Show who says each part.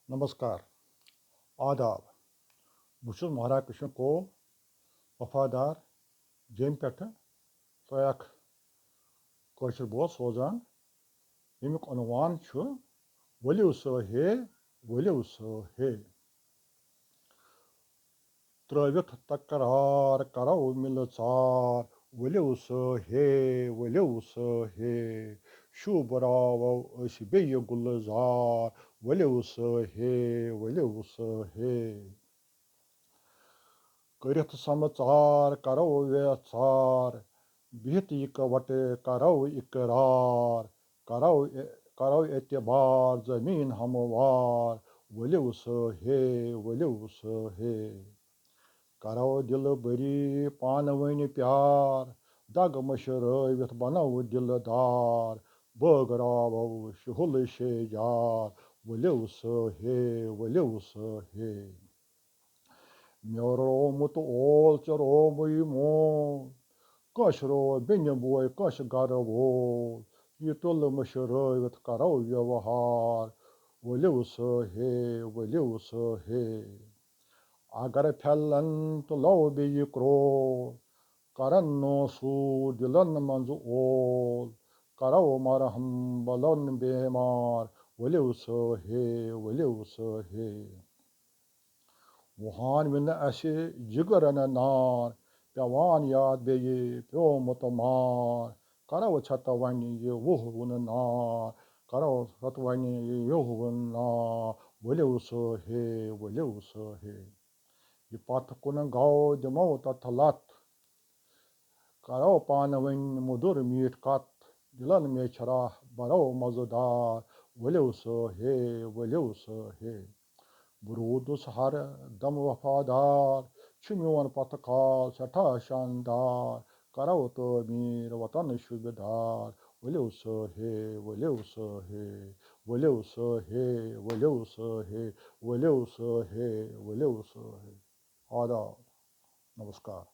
Speaker 1: نمسکار آداب بہٕ مہراج کشن کول وفادار جیٚمہِ پٮ۪ٹھٕ تۄہہِ اکھ کٲشُر بوٚل سوزان ییٚمیُک عنوان چھُ ؤلِو سا ہے ؤلِو سا ہے ترٲوِتھ تکرار کرو مِلہٕ ژار ؤلِو سا ہے ؤلِو سا ہے شوٗبراوو أسۍ بیٚیہِ گُلزار ؤلِو سا ہے ؤلِو سا ہے کٔرِتھ سمژار کرو ویژار بِہِتھ یِکوٹہٕ کرو اقرار کرو اعتبار زمیٖن ہموار ؤلِو سا ہے ؤلِو سا ہے کرو دِلہٕ بٔری پانہٕ ؤنۍ پیار دگ مٔشرٲوِتھ بنو دِلہٕ دار بٲگراوو شُہُل شیجار ؤلِو سا ہے ؤلِو سا ہے مےٚ روومُت اول ژےٚ روومُے مول کٲنٛسہِ روو بیٚنہِ بوے کٲنٛسہِ گرٕ وول یہِ تُلہٕ مٔشرٲوِتھ کرو ویوہار ؤلِو سا ہے ؤلِو سا ہے اگر پھٮ۪لن تُلو بیٚیہِ کرٛول کرن نو سوٗد دِلن منٛزٕ اول کرو مرہم بلن بیمار ؤلِو سا ہے ؤلِو سا ہے وُہان مےٚ اَسہِ جِگرن نار پیٚوان یاد بیٚیہِ پیومُت مار کرو ژھٮ۪تہٕ وۄنۍ یہِ وُہوُن نار کرو ژھٮ۪تہٕ وۄنۍ یہِ وُہوُن نار ؤلِو سا ہے ؤلِو سا ہے یہِ پتھ کُن گوٚو دِمو تتھ لتھ کرو پانہٕ ؤنۍ موٚدُر میٖٹھ کتھ دِلن میچھرا برو مزٕدار ؤلِو سا ہے ؤلِو سا ہے بہٕ روٗدُس ہر دم وفادار چھُ میون پتہٕ کال سٮ۪ٹھاہ شاندار کرو تعمیٖر وطن شوٗبِدار ؤلِو سا ہے ؤلِو سا ہے ؤلِو سا ہے ؤلِو سا ہے ؤلِو سا ہے ؤلِو سا ہے آداب نمسکار